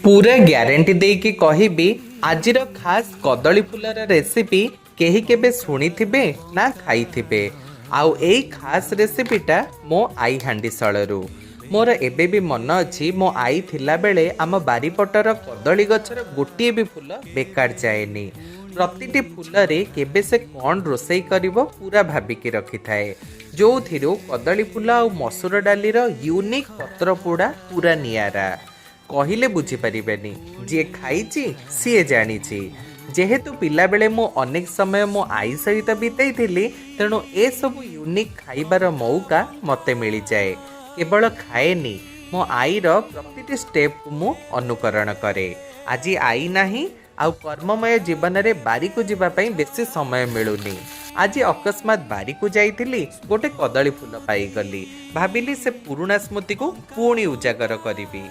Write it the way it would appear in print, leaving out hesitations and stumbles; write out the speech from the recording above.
पूरा ग्यारंटी देकी कहबी आजिर खास कदली फुलर रेसिपी केही केबे शुणिथिबे ना खाइथिबे। आउ एई खास रेसिपीटा मो आई हांडीशालरू मोर एबे भी मन अछि मो आई थिला बेले आम बारीपटर कदली गछर गोटिए भी फुल बेकार जाएनी। प्रतिटी फुलरे केबे से कौन रोसई करिवो पूरा भाबिकी रखि थाए, जो थिरो कदली फुल आ मसूर डालीर यूनिक पत्र पोड़ा पूरा नियारा। कहिले बुझीपारे जी खाई सी जानी। जेहेतु पिला बेले मु अनेक समय मो आई सहित बीतई तेणु ए सब यूनिक खाइबार मौका मते मिल जाए। केवल खाएनी, मो आईर प्रतिटी स्टेप को मु अनुकरण करे। आज आई नाही आउ कर्ममय जीवन रे बारी को जीवा पई बेसी समय मिलुनी। आज अकस्मात बारी को जाइथिली, गोटे कदली फूल पाई गली, भाबिली से पुराना स्मृति को पुणी उजागर करिबी।